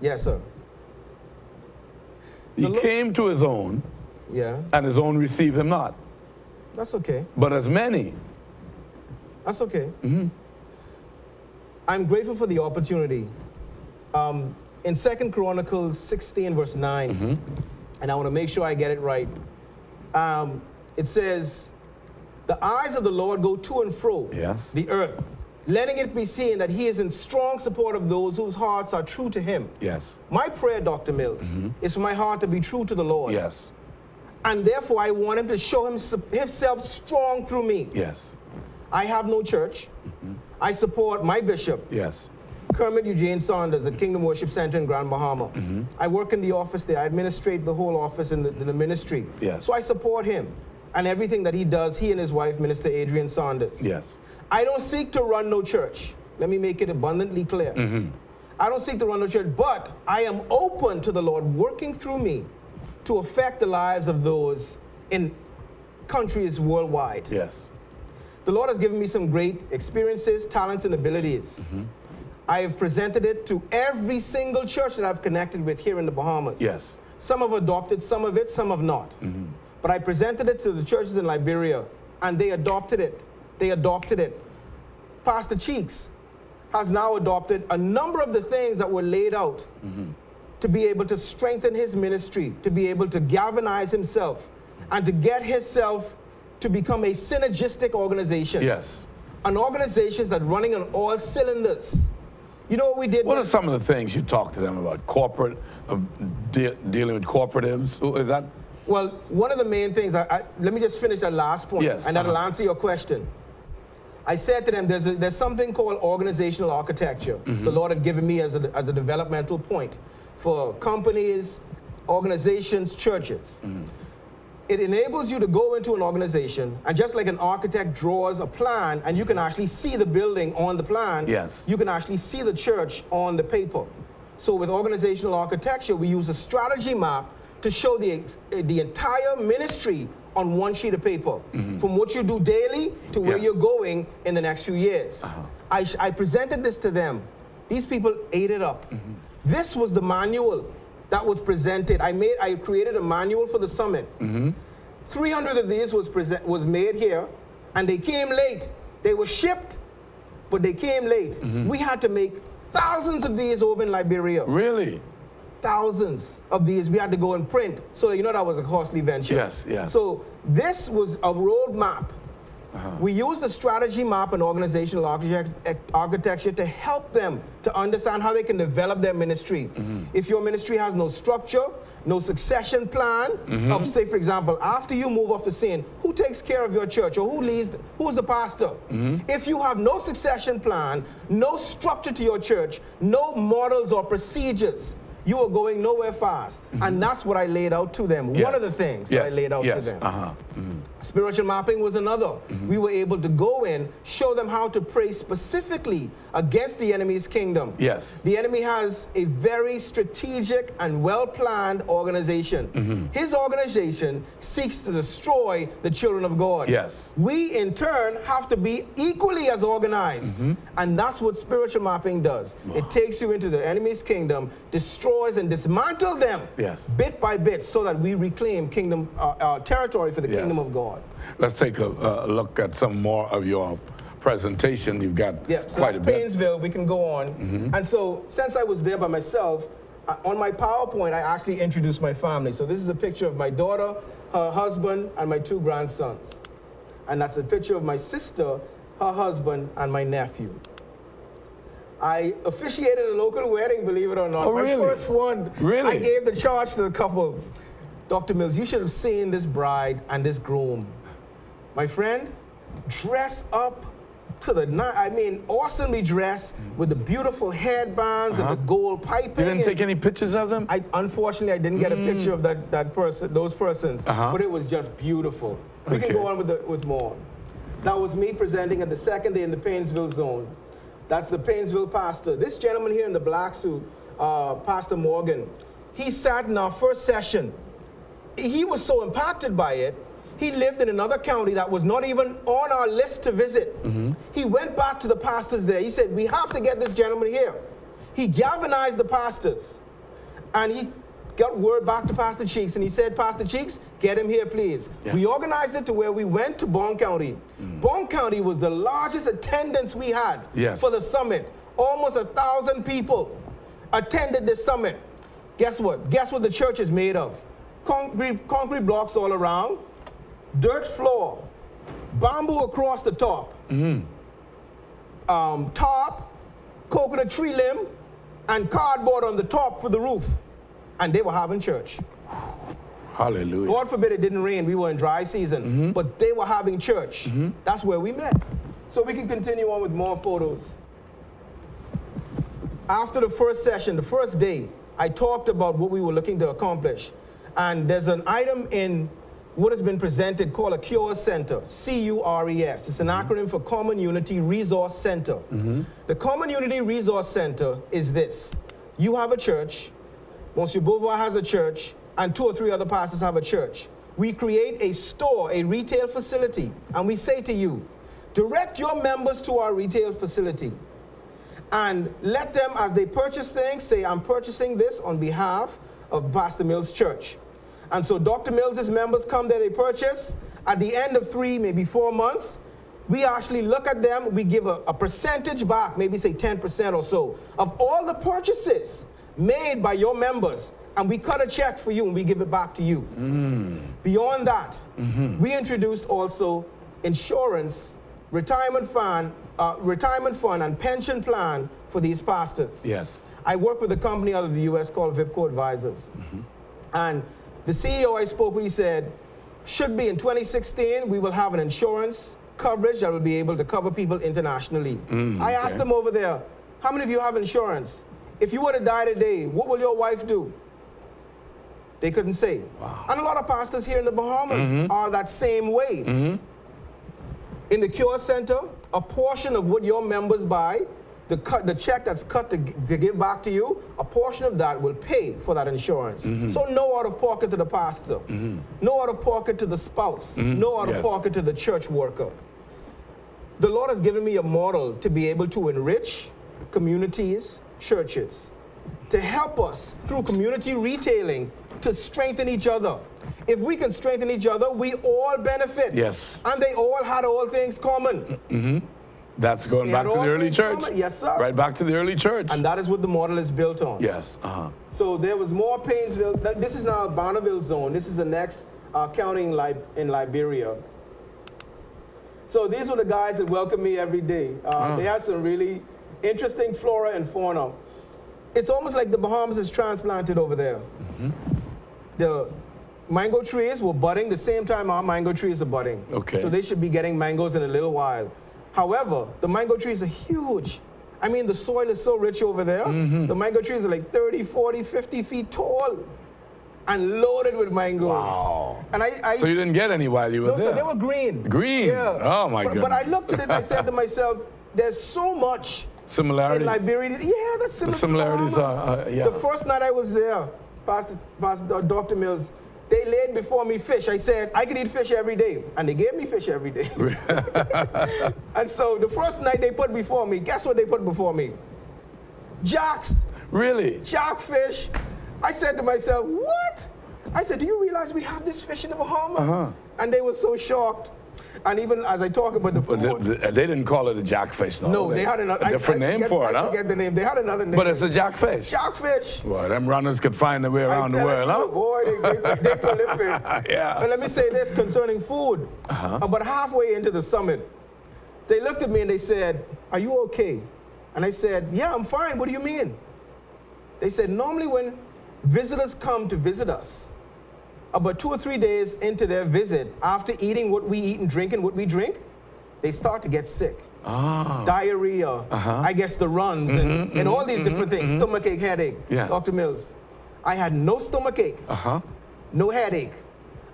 Yes, sir. He came to his own, Yeah. and his own received him not. That's okay. But as many. That's okay. I'm grateful for the opportunity. In 2 Chronicles 16, verse 9, and I want to make sure I get it right, it says, the eyes of the Lord go to and fro Yes. the earth, letting it be seen that he is in strong support of those whose hearts are true to him. Yes. My prayer, Dr. Mills, is for my heart to be true to the Lord. Yes. And therefore, I want him to show himself strong through me. Yes. I have no church. I support my bishop, Yes. Kermit Eugene Saunders, at Kingdom Worship Center in Grand Bahama. I work in the office there. I administrate the whole office in the ministry. Yes. So I support him and everything that he does, he and his wife, Minister Adrian Saunders. Yes. I don't seek to run no church. Let me make it abundantly clear. I don't seek to run no church, but I am open to the Lord working through me to affect the lives of those in countries worldwide. Yes. The Lord has given me some great experiences, talents, and abilities. I have presented it to every single church that I've connected with here in the Bahamas. Yes. Some have adopted some of it, some have not. But I presented it to the churches in Liberia, and they adopted it. They adopted it. Pastor Cheeks has now adopted a number of the things that were laid out to be able to strengthen his ministry, to be able to galvanize himself, and to get himself to become a synergistic organization. Yes. An organization that's running on all cylinders. You know what we did? What are some of the things you talk to them about? Corporate, dealing with cooperatives? Is that? Well, one of the main things, let me just finish that last point, Yes, and that'll answer your question. I said to them, there's something called organizational architecture. The Lord had given me as a developmental point for companies, organizations, churches. It enables you to go into an organization, and just like an architect draws a plan, and you can actually see the building on the plan, Yes. you can actually see the church on the paper. So with organizational architecture, we use a strategy map to show the entire ministry on one sheet of paper, from what you do daily to where Yes. you're going in the next few years. I presented this to them. These people ate it up. This was the manual that was presented. I created a manual for the summit. 300 of these was made here, and they came late. They were shipped, but they came late. We had to make thousands of these over in Liberia. Really? Thousands of these we had to go and print. So you know that was a costly venture. Yes, yes. So this was a roadmap. We used the strategy map and organizational architecture to help them to understand how they can develop their ministry. If your ministry has no structure, no succession plan of, say, for example, after you move off the scene, who takes care of your church, or who's the pastor? If you have no succession plan, no structure to your church, no models or procedures, you are going nowhere fast. And that's what I laid out to them. Yes. One of the things that I laid out to them. Spiritual mapping was another. We were able to go in, show them how to pray specifically against the enemy's kingdom. Yes. The enemy has a very strategic and well-planned organization. His organization seeks to destroy the children of God. Yes. We, in turn, have to be equally as organized. And that's what spiritual mapping does. It takes you into the enemy's kingdom, destroys and dismantles them bit by bit, so that we reclaim kingdom territory for the kingdom of God. Let's take a look at some more of your presentation. You've got quite a bit. Painesville, we can go on. And so, since I was there by myself, on my PowerPoint, I actually introduced my family. So this is a picture of my daughter, her husband, and my 2 grandsons. And that's a picture of my sister, her husband, and my nephew. I officiated a local wedding, believe it or not. Oh, really? My first one. Really? I gave the charge to the couple. Dr. Mills, you should have seen this bride and this groom. My friend, dressed up to the night. I mean, awesomely dressed with the beautiful headbands and the gold piping. You didn't take any pictures of them? Unfortunately, I didn't get a picture of those persons, but it was just beautiful. We can go on with more. That was me presenting at the second day in the Painesville zone. That's the Painesville pastor. This gentleman here in the black suit, Pastor Morgan, he sat in our first session. He was so impacted by it, he lived in another county that was not even on our list to visit. He went back to the pastors there. He said, we have to get this gentleman here. He galvanized the pastors. And he got word back to Pastor Cheeks, and he said, Pastor Cheeks, get him here, please. Yeah. We organized it to where we went to Bain County. Bain County was the largest attendance we had for the summit. Almost 1,000 people attended this summit. Guess what? Guess what the church is made of? Concrete blocks all around, dirt floor, bamboo across the top, tarp, coconut tree limb, and cardboard on the top for the roof. And they were having church. Hallelujah. God forbid it didn't rain. We were in dry season. But they were having church. That's where we met. So we can continue on with more photos. After the first session, the first day, I talked about what we were looking to accomplish. And there's an item in what has been presented called a Cure Center, C-U-R-E-S. It's an acronym for Common Unity Resource Center. The Common Unity Resource Center is this. You have a church, Monsieur Beauvoir has a church, and 2 or 3 other pastors have a church. We create a store, a retail facility, and we say to you, direct your members to our retail facility and let them, as they purchase things, say, I'm purchasing this on behalf of Pastor Mills' church. And so Dr. Mills' members come there, they purchase. At the end of 3, maybe 4 months, we actually look at them, we give a percentage back, maybe say 10% or so, of all the purchases made by your members, and we cut a check for you and we give it back to you. Beyond that, we introduced also insurance, retirement fund, and pension plan for these pastors. Yes. I work with a company out of the US called VIPCO Advisors. And the CEO I spoke with, he said, should be in 2016, we will have an insurance coverage that will be able to cover people internationally. I asked them over there, how many of you have insurance? If you were to die today, what will your wife do? They couldn't say. Wow. And a lot of pastors here in the Bahamas are that same way. In the Cure Center, a portion of what your members buy, the check that's cut to give back to you, a portion of that will pay for that insurance. So no out of pocket to the pastor, no out of pocket to the spouse, no out of pocket to the church worker. The Lord has given me a model to be able to enrich communities, churches, to help us through community retailing to strengthen each other. If we can strengthen each other, we all benefit. Yes. And they all had all things common. That's going back to the early church. Yes, sir. Right back to the early church. And that is what the model is built on. Yes. So there was more Painesville. This is now Bonneville zone. This is the next county in Liberia. So these were the guys that welcome me every day. They have some really interesting flora and fauna. It's almost like the Bahamas is transplanted over there. The mango trees were budding the same time our mango trees are budding. Okay. So they should be getting mangoes in a little while. However, the mango trees are huge. I mean, the soil is so rich over there. The mango trees are like 30, 40, 50 feet tall and loaded with mangoes. Wow. And so you didn't get any while you were there? No, so they were green. Green? Yeah. Oh, my goodness. But I looked at it and I said to myself, there's so much similarities. In Liberia. Yeah, that's similar. The similarities are, yeah. The first night I was there, Pastor Dr. Mills, they laid before me fish. I said, I could eat fish every day. And they gave me fish every day. And so the first night they put before me, guess what they put before me? Jacks. Really? Jackfish. I said to myself, what? I said, do you realize we have this fish in the Bahamas? And they were so shocked. And even as I talk about the food. They didn't call it a jackfish, no? No, they had a different name for it, huh? I forget the name. They had another name. But it's a jackfish. Jackfish. Well, them runners could find their way around the world, huh? Boy, they prolific. Yeah. But let me say this concerning food. About halfway into the summit, they looked at me and they said, are you okay? And I said, yeah, I'm fine. What do you mean? They said, normally when visitors come to visit us, about 2 or 3 days into their visit, after eating what we eat and drinking what we drink, they start to get sick. Diarrhea, I guess the runs, and all these different things, stomachache, headache. Yes. Dr. Mills, I had no stomachache, no headache.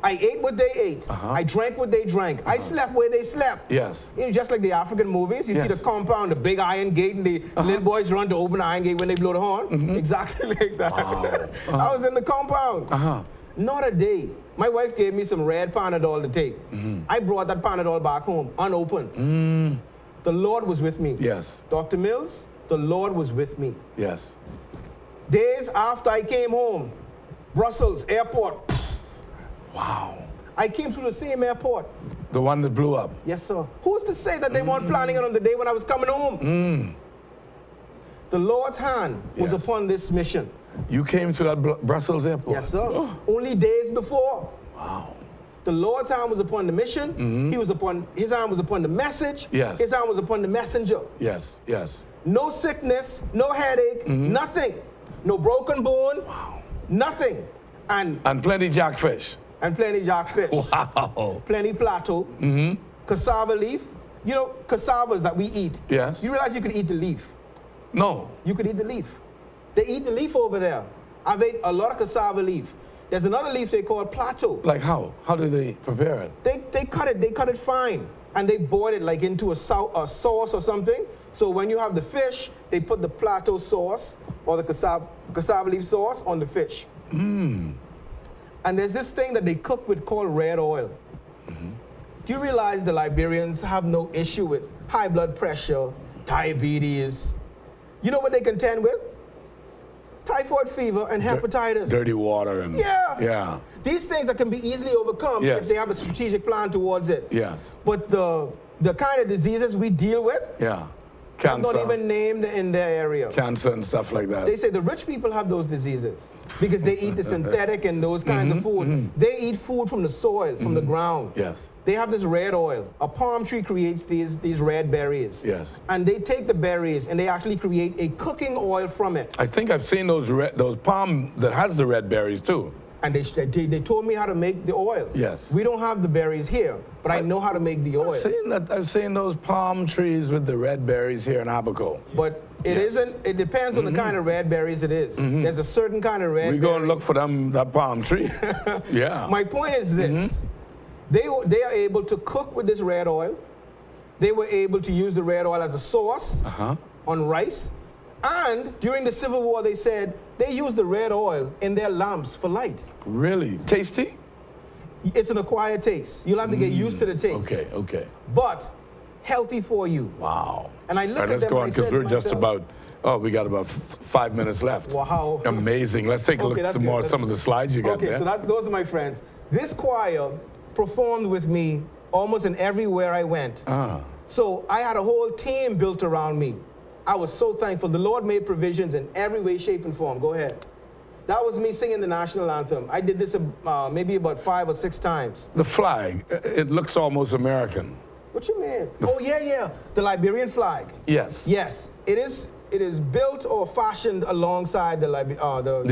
I ate what they ate. I drank what they drank. I slept where they slept. Yes. You know, just like the African movies, you see the compound, the big iron gate, and the little boys run to open the iron gate when they blow the horn. Exactly like that. Wow. I was in the compound. Not a day. My wife gave me some red Panadol to take. I brought that Panadol back home, unopened. The Lord was with me. Yes. Dr. Mills, the Lord was with me. Yes. Days after I came home, Brussels airport. Wow. I came through the same airport. The one that blew up? Yes, sir. Who's to say that they weren't planning it on the day when I was coming home? The Lord's hand was upon this mission. You came to that Brussels airport? Yes, sir. Only days before. Wow. The Lord's hand was upon the mission. His hand was upon the message. Yes. His hand was upon the messenger. Yes, yes. No sickness, no headache, nothing. No broken bone, nothing. And plenty jackfish. And plenty jackfish. Wow. Plenty plateau. Cassava leaf. You know, cassavas that we eat. Yes. You realize you could eat the leaf? No. You could eat the leaf. They eat the leaf over there. I've ate a lot of cassava leaf. There's another leaf they call plateau. Like how? How do they prepare it? They cut it fine. And they boil it like into a sauce or something. So when you have the fish, they put the plateau sauce or the cassava leaf sauce on the fish. And there's this thing that they cook with called red oil. Do you realize the Liberians have no issue with high blood pressure, diabetes? You know what they contend with? Typhoid fever and hepatitis. Dirty water and... Yeah. These things that can be easily overcome if they have a strategic plan towards it. Yes. But the kind of diseases we deal with, cancer. Not even named in their area. Cancer and stuff like that. They say the rich people have those diseases because they eat the synthetic and those kinds of food. They eat food from the soil, from the ground. Yes. They have this red oil. A palm tree creates these red berries. Yes. And they take the berries and they actually create a cooking oil from it. I think I've seen those palm that has the red berries too. And they told me how to make the oil. Yes. We don't have the berries here, but I know how to make the oil. I've seen those palm trees with the red berries here in Abaco. But it depends on the kind of red berries it is. There's a certain kind of red berry. We go and look for that palm tree. Yeah. My point is this. They are able to cook with this red oil. They were able to use the red oil as a sauce on rice. And during the Civil War, they said they used the red oil in their lamps for light. Really? Tasty? It's an acquired taste. You'll have to get used to the taste. Okay. But healthy for you. Wow. And I look at them let's go on because we're just myself, we got about 5 minutes left. Wow. Amazing. Let's take a look at some of the slides you got there. Okay, so those are my friends. This choir performed with me almost in everywhere I went. So I had a whole team built around me. I was so thankful. The Lord made provisions in every way, shape, and form. Go ahead. That was me singing the national anthem. I did this maybe about 5 or 6 times. The flag, it looks almost American. What you mean? Yeah. The Liberian flag. Yes. Yes. It is built or fashioned alongside the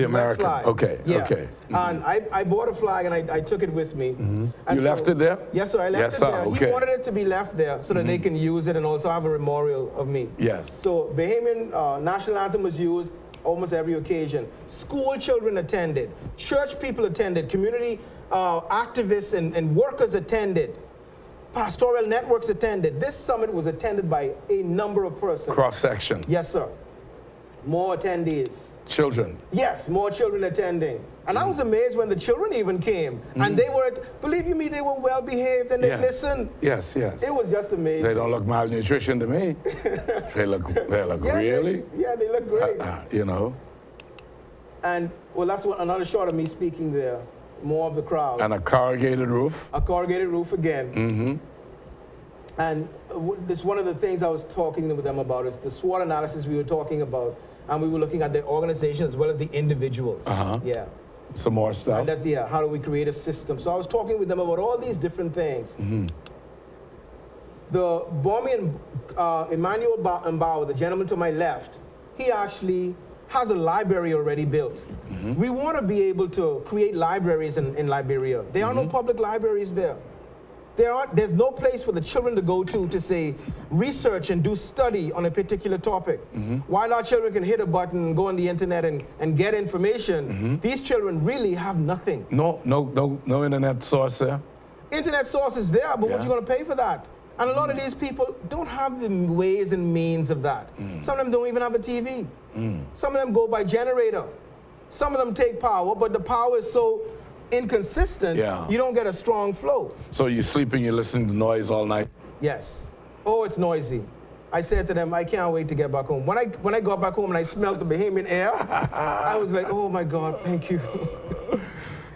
American flag. Okay. And I bought a flag and I took it with me. And you left it there? Yes, sir. I left it there. Okay. He wanted it to be left there so that they can use it and also have a memorial of me. Yes. So Bahamian national anthem was used almost every occasion. School children attended. Church people attended. Community activists and workers attended. Pastoral networks attended. This summit was attended by a number of persons. Cross-section. Yes, sir. More attendees. Children. Yes, more children attending. And I was amazed when the children even came. And they were, believe you me, they were well behaved and they listened. Yes. It was just amazing. They don't look malnutrition to me. They look really. They look great. You know. And well, that's another shot of me speaking there. More of the crowd. And a corrugated roof. A corrugated roof again. And this one of the things I was talking with them about is the SWOT analysis we were talking about, and we were looking at the organization as well as the individuals. Yeah. Some more stuff. And that's how do we create a system? So I was talking with them about all these different things. The Bomian Emmanuel Mbao, the gentleman to my left, he actually has a library already built. We want to be able to create libraries in Liberia. There are no public libraries there. There's no place for the children to go to say, research and do study on a particular topic. While our children can hit a button and go on the internet and get information, these children really have nothing. No internet source there? Internet source is there, but what are you going to pay for that? And a lot of these people don't have the ways and means of that. Some of them don't even have a TV. Some of them go by generator. Some of them take power, but the power is so inconsistent, you don't get a strong flow. So you're sleeping, you're listening to noise all night? Yes. Oh, it's noisy. I said to them, I can't wait to get back home. When I got back home and I smelled the Bahamian air, I was like, oh my God, thank you.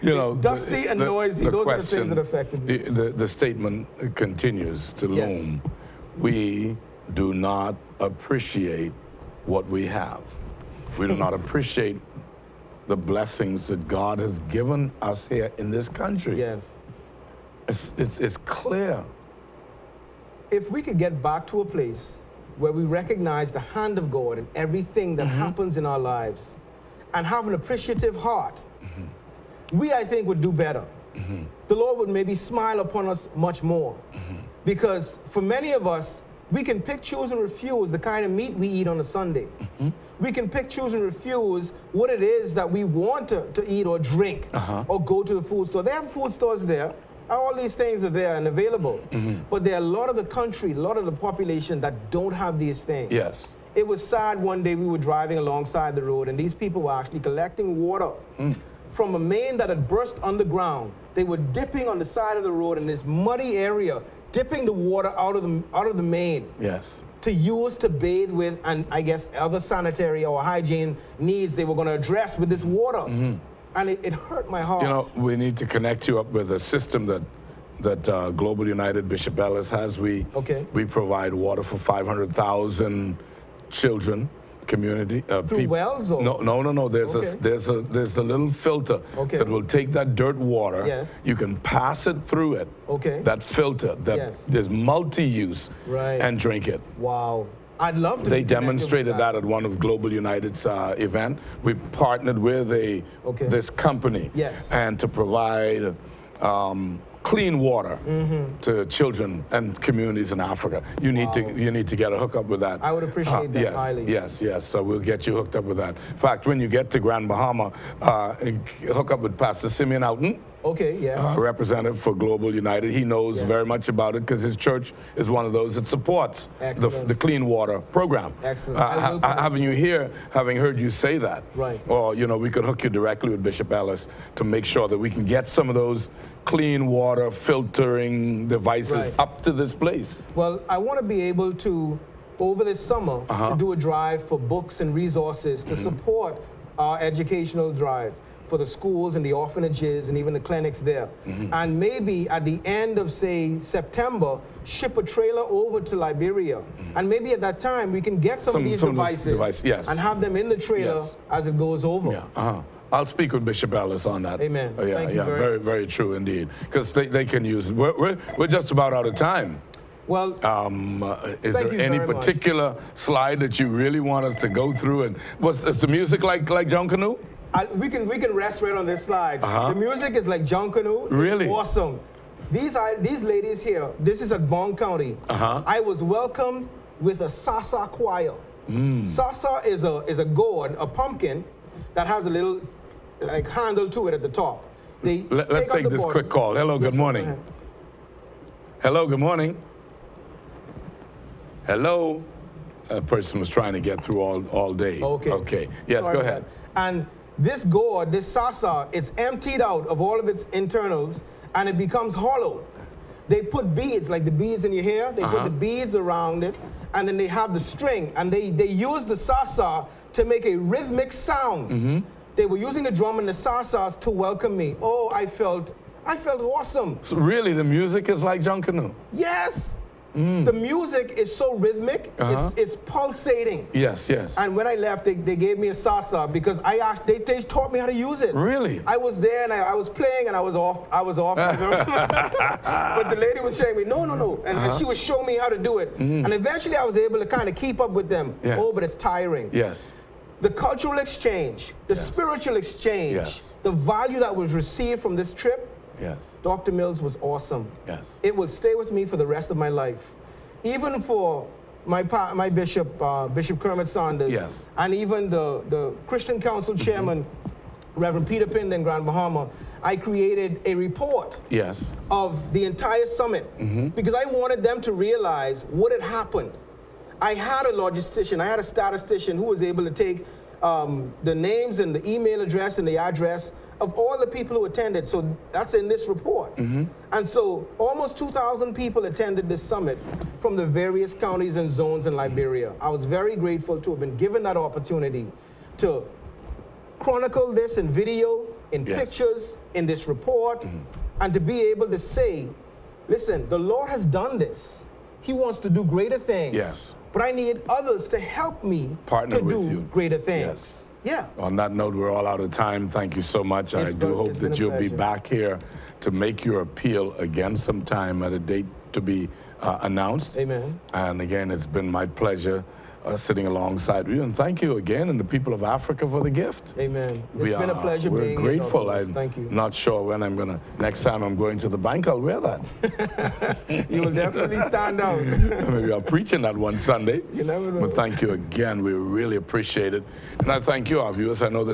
You know, dusty and noisy, those are the things that affected me. The statement continues to loom. We do not appreciate what we have. We do not appreciate the blessings that God has given us here in this country. Yes. It's clear. If we could get back to a place where we recognize the hand of God in everything that happens in our lives and have an appreciative heart, we, I think, would do better. The Lord would maybe smile upon us much more. Because for many of us, we can pick, choose, and refuse the kind of meat we eat on a Sunday. We can pick, choose, and refuse what it is that we want to eat or drink or go to the food store. They have food stores there. All these things are there and available. But there are a lot of the country, a lot of the population that don't have these things. Yes. It was sad one day we were driving alongside the road and these people were actually collecting water from a main that had burst underground. They were dipping on the side of the road in this muddy area, dipping the water out of the main. Yes. To use to bathe with, and I guess other sanitary or hygiene needs they were going to address with this water. And it hurt my heart. You know, we need to connect you up with a system that Global United Bishop Ellis has. We provide water for 500,000 children, community. Through wells? Or? No. There's a little filter that will take that dirt water. Yes. You can pass it through it. That filter that is multi-use and drink it. Wow. I'd love to. They demonstrated that at one of Global United's event. We partnered with this company and to provide clean water to children and communities in Africa. You need to get a hookup with that. I would appreciate that highly. Yes. So we'll get you hooked up with that. In fact, when you get to Grand Bahama, hook up with Pastor Simeon Outen. Representative for Global United. He knows very much about it because his church is one of those that supports the clean water program. Excellent. Having heard you say that, or we could hook you directly with Bishop Ellis to make sure that we can get some of those clean water filtering devices up to this place. Well, I want to be able to, over this summer, to do a drive for books and resources to support our educational drive for the schools and the orphanages and even the clinics there. And maybe at the end of, say, September, ship a trailer over to Liberia. And maybe at that time, we can get some of these devices and have them in the trailer as it goes over. I'll speak with Bishop Ellis on that. Amen. Thank you very, very true indeed. Because they can use it. We're just about out of time. Well, is there any particular slide that you really want us to go through? And is the music like John Canoe? We can rest right on this slide. The music is like John Canoe. Really? It's awesome. These ladies here, this is at Bond County. I was welcomed with a Sasa choir. Sasa is a gourd, a pumpkin, that has a little handle to it at the top. Let's take this quick call. Hello, good morning. Hello, good morning. Hello. A person was trying to get through all day. Okay. Yes, go ahead. And this gourd, this Sasa, it's emptied out of all of its internals and it becomes hollow. They put beads, like the beads in your hair, they put the beads around it, and then they have the string, and they use the Sasa to make a rhythmic sound. They were using the drum and the Sasas to welcome me. Oh, I felt awesome. So really, the music is like John Canoe? Yes. The music is so rhythmic, it's pulsating. Yes. And when I left, they gave me a Sasa because they taught me how to use it. Really? I was there and I was playing and I was off. But the lady was showing me, no. And she was showing me how to do it. And eventually I was able to kind of keep up with them. Oh, but it's tiring. Yes. The cultural exchange, the spiritual exchange, the value that was received from this trip, Dr. Mills was awesome. It will stay with me for the rest of my life. Even for my bishop, Bishop Kermit Saunders, and even the Christian Council Chairman, Reverend Peter Pind in Grand Bahama, I created a report of the entire summit because I wanted them to realize what had happened. I had a logistician, I had a statistician who was able to take the names and the email address and the address of all the people who attended. So that's in this report. And so almost 2,000 people attended this summit from the various counties and zones in Liberia. I was very grateful to have been given that opportunity to chronicle this in video, in pictures, in this report, and to be able to say, listen, the Lord has done this. He wants to do greater things. But I need others to help me to do greater things. On that note, we're all out of time. Thank you so much. I do hope that you'll be back here to make your appeal again sometime at a date to be announced. Amen. And again, it's been my pleasure sitting alongside you. And thank you again, and the people of Africa for the gift. Amen. It's been a pleasure being here. We're grateful. Thank you. I'm not sure when I'm going to, next time I'm going to the bank, I'll wear that. You will definitely stand out. Maybe I'll preach in that one Sunday. You never know. But thank you again. We really appreciate it. And I thank you, our viewers. I know that